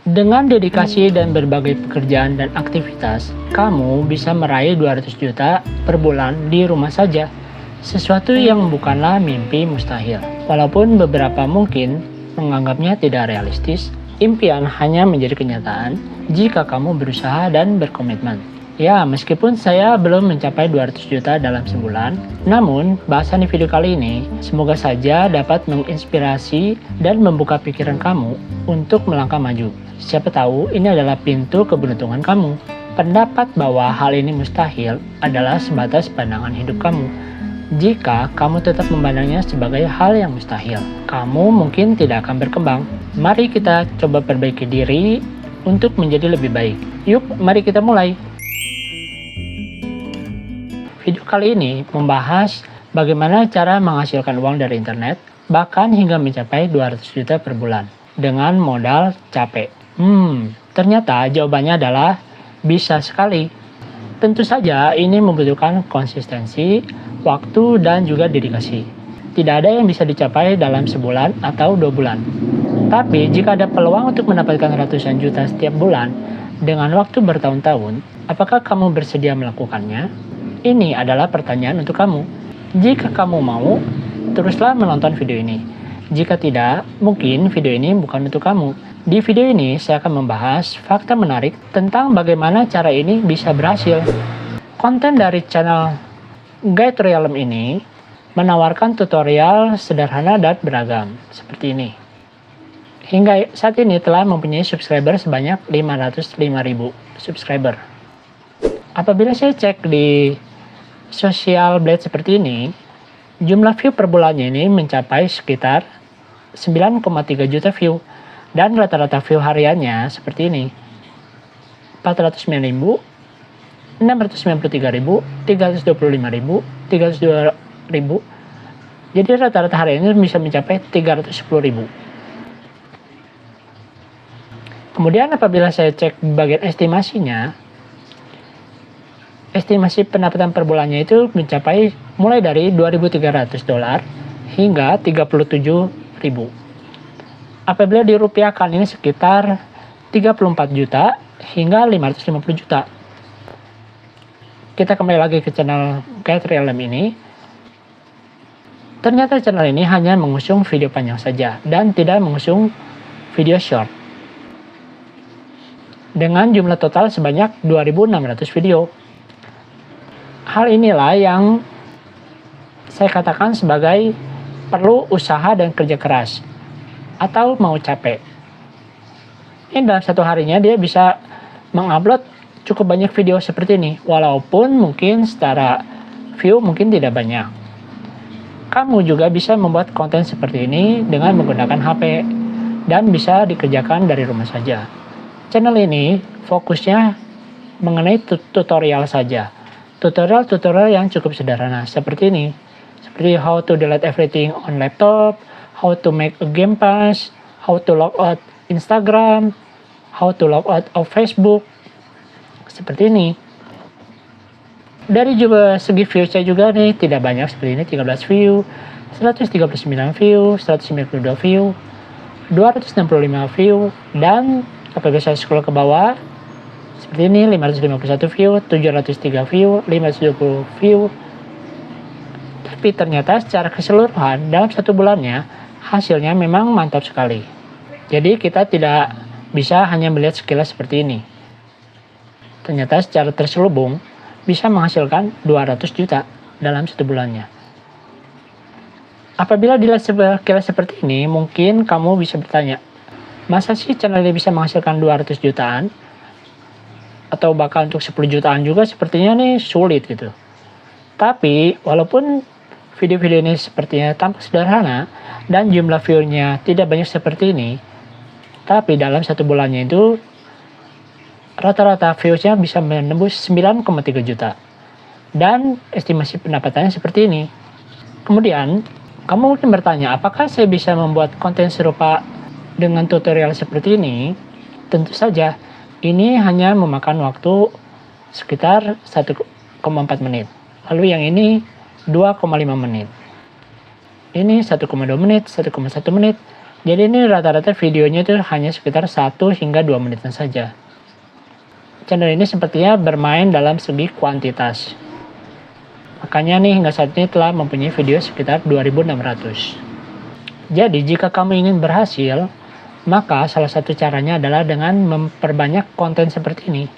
Dengan dedikasi dan berbagai pekerjaan dan aktivitas, kamu bisa meraih 200 juta per bulan di rumah saja. Sesuatu yang bukanlah mimpi mustahil. Walaupun beberapa mungkin menganggapnya tidak realistis, impian hanya menjadi kenyataan jika kamu berusaha dan berkomitmen. Ya, meskipun saya belum mencapai 200 juta dalam sebulan, namun bahasan di video kali ini semoga saja dapat menginspirasi dan membuka pikiran kamu untuk melangkah maju. Siapa tahu ini adalah pintu keberuntungan kamu. Pendapat bahwa hal ini mustahil adalah sebatas pandangan hidup kamu. Jika kamu tetap memandangnya sebagai hal yang mustahil, kamu mungkin tidak akan berkembang. Mari kita coba perbaiki diri untuk menjadi lebih baik. Yuk, mari kita mulai. Video kali ini membahas bagaimana cara menghasilkan uang dari internet, bahkan hingga mencapai 200 juta per bulan, dengan modal capek. Ternyata jawabannya adalah bisa sekali. Tentu saja ini membutuhkan konsistensi, waktu, dan juga dedikasi. Tidak ada yang bisa dicapai dalam sebulan atau 2 bulan. Tapi jika ada peluang untuk mendapatkan ratusan juta setiap bulan dengan waktu bertahun-tahun, apakah kamu bersedia melakukannya? Ini adalah pertanyaan untuk kamu. Jika kamu mau, teruslah menonton video ini. Jika tidak, mungkin video ini bukan untuk kamu. Di video ini, saya akan membahas fakta menarik tentang bagaimana cara ini bisa berhasil. Konten dari channel Guide Realm ini menawarkan tutorial sederhana dan beragam, seperti ini. Hingga saat ini telah mempunyai subscriber sebanyak 505.000 subscriber. Apabila saya cek di Social Blade seperti ini, jumlah view per bulannya ini mencapai sekitar 9,3 juta view, dan rata-rata view hariannya seperti ini: 409.000, 693.000, 325.000, 302.000. Jadi rata-rata hariannya bisa mencapai 310.000. Kemudian apabila saya cek bagian estimasinya, estimasi pendapatan per bulannya itu mencapai mulai dari $2.300 hingga 37.000. Apabila dirupiahkan ini sekitar 34 juta hingga 550 juta. Kita kembali lagi ke channel Guide Realm ini. Ternyata channel ini hanya mengusung video panjang saja dan tidak mengusung video short. Dengan jumlah total sebanyak 2.600 video. Hal inilah yang saya katakan sebagai perlu usaha dan kerja keras, atau mau capek. Ini dalam satu harinya dia bisa mengupload cukup banyak video seperti ini, walaupun mungkin secara view mungkin tidak banyak. Kamu juga bisa membuat konten seperti ini dengan menggunakan HP dan bisa dikerjakan dari rumah saja. Channel ini fokusnya mengenai tutorial saja. Tutorial-tutorial yang cukup sederhana seperti ini. Seperti how to delete everything on laptop, how to make a game pass, how to log out Instagram, how to log out of Facebook. Seperti ini. Dari juga segi view saya juga nih tidak banyak seperti ini, 13 view, 139 view, 192 view, 265 view, dan apabila saya scroll ke bawah seperti ini, 551 view, 703 view, 520 view. Tapi ternyata secara keseluruhan dalam satu bulannya hasilnya memang mantap sekali. Jadi kita tidak bisa hanya melihat sekilas seperti ini. Ternyata secara terselubung bisa menghasilkan 200 juta dalam satu bulannya. Apabila dilihat sekilas seperti ini, mungkin kamu bisa bertanya, masa sih channel ini bisa menghasilkan 200 jutaan? Atau bahkan untuk 10 jutaan juga sepertinya nih sulit gitu. Tapi walaupun video-video ini sepertinya tampak sederhana dan jumlah view-nya tidak banyak seperti ini, tapi dalam satu bulannya itu rata-rata views-nya bisa menembus 9,3 juta. Dan estimasi pendapatannya seperti ini. Kemudian kamu mungkin bertanya, apakah saya bisa membuat konten serupa dengan tutorial seperti ini? Tentu saja. Ini hanya memakan waktu sekitar 1,4 menit. Lalu yang ini 2,5 menit. Ini 1,2 menit, 1,1 menit, Jadi ini rata-rata videonya itu hanya sekitar 1 hingga 2 menitan saja. Channel ini sepertinya bermain dalam segi kuantitas. Makanya nih hingga saat ini telah mempunyai video sekitar 2600. Jadi jika kamu ingin berhasil, maka salah satu caranya adalah dengan memperbanyak konten seperti ini.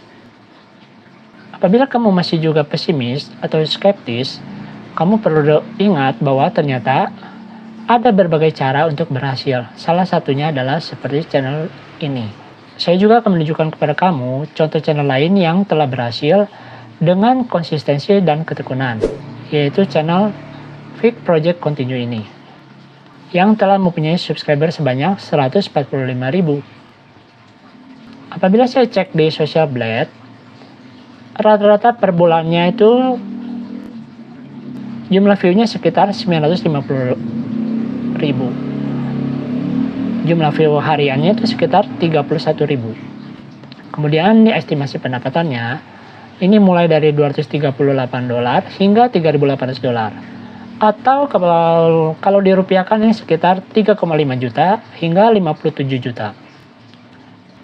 Apabila kamu masih juga pesimis atau skeptis, kamu perlu ingat bahwa ternyata ada berbagai cara untuk berhasil. Salah satunya adalah seperti channel ini. Saya juga akan menunjukkan kepada kamu contoh channel lain yang telah berhasil dengan konsistensi dan ketekunan, yaitu channel Fix Project Continue ini, yang telah mempunyai subscriber sebanyak 145.000. Apabila saya cek di Social Blade, rata-rata per bulannya itu jumlah view-nya sekitar 950.000. Jumlah view hariannya itu sekitar 31.000. Kemudian di estimasi pendapatannya, ini mulai dari $238 hingga $3.800. Atau kalau dirupiahkan ini sekitar 3,5 juta hingga 57 juta.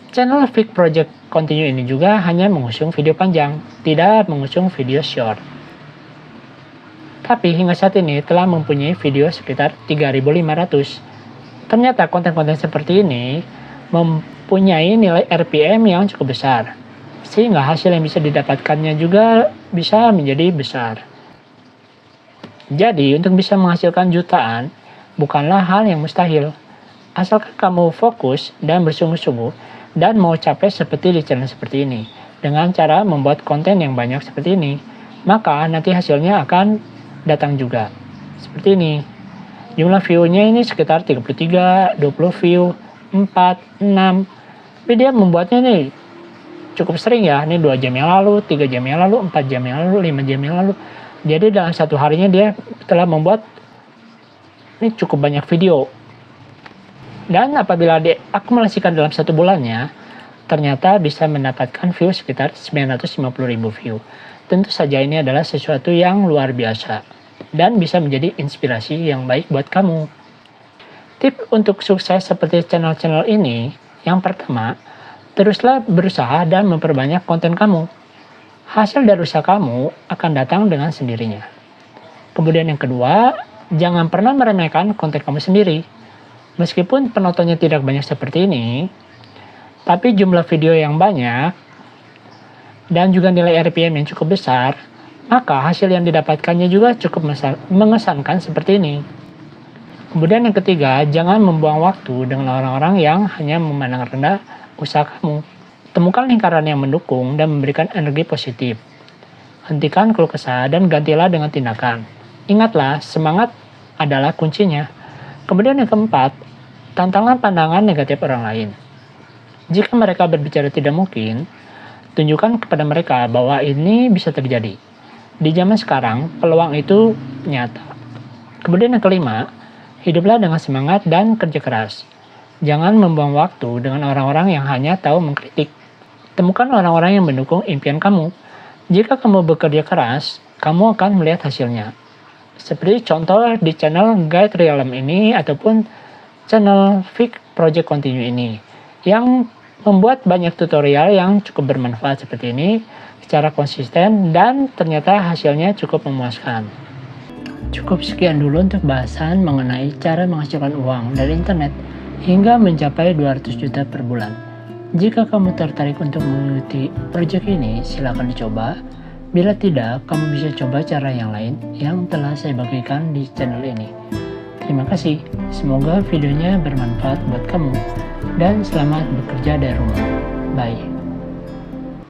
Channel Fix Project Continue ini juga hanya mengusung video panjang, tidak mengusung video short. Tapi hingga saat ini telah mempunyai video sekitar 3.500. Ternyata konten-konten seperti ini mempunyai nilai RPM yang cukup besar, sehingga hasil yang bisa didapatkannya juga bisa menjadi besar. Jadi untuk bisa menghasilkan jutaan bukanlah hal yang mustahil, asalkan kamu fokus dan bersungguh-sungguh dan mau capai seperti di channel seperti ini. Dengan cara membuat konten yang banyak seperti ini, maka nanti hasilnya akan datang juga. Seperti ini. Jumlah view-nya ini sekitar 33, 20 view, 4, 6. Tapi dia membuatnya nih cukup sering ya. Ini 2 jam yang lalu, 3 jam yang lalu, 4 jam yang lalu, 5 jam yang lalu. Jadi dalam satu harinya dia telah membuat ini cukup banyak video. Dan apabila diakumulasikan dalam satu bulannya, ternyata bisa mendapatkan view sekitar 950.000 view. Tentu saja ini adalah sesuatu yang luar biasa dan bisa menjadi inspirasi yang baik buat kamu. Tip untuk sukses seperti channel-channel ini, yang pertama, teruslah berusaha dan memperbanyak konten kamu. Hasil dari usaha kamu akan datang dengan sendirinya. Kemudian yang kedua, jangan pernah meremehkan konten kamu sendiri. Meskipun penontonnya tidak banyak seperti ini, tapi jumlah video yang banyak dan juga nilai RPM yang cukup besar, maka hasil yang didapatkannya juga cukup mengesankan seperti ini. Kemudian yang ketiga, jangan membuang waktu dengan orang-orang yang hanya memandang rendah usaha kamu. Temukan lingkaran yang mendukung dan memberikan energi positif. Hentikan keluh kesah dan gantilah dengan tindakan. Ingatlah, semangat adalah kuncinya. Kemudian yang keempat, tantanglah pandangan negatif orang lain. Jika mereka berbicara tidak mungkin, tunjukkan kepada mereka bahwa ini bisa terjadi. Di zaman sekarang, peluang itu nyata. Kemudian yang kelima, hiduplah dengan semangat dan kerja keras. Jangan membuang waktu dengan orang-orang yang hanya tahu mengkritik. Temukan orang-orang yang mendukung impian kamu. Jika kamu bekerja keras, kamu akan melihat hasilnya. Seperti contoh di channel Guide Realm ini ataupun channel Fix Project Continue ini, yang membuat banyak tutorial yang cukup bermanfaat seperti ini secara konsisten dan ternyata hasilnya cukup memuaskan. Cukup sekian dulu untuk bahasan mengenai cara menghasilkan uang dari internet hingga mencapai 200 juta per bulan. Jika kamu tertarik untuk mengikuti proyek ini, silakan dicoba. Bila tidak, kamu bisa coba cara yang lain yang telah saya bagikan di channel ini. Terima kasih, semoga videonya bermanfaat buat kamu dan selamat bekerja dari rumah. Bye.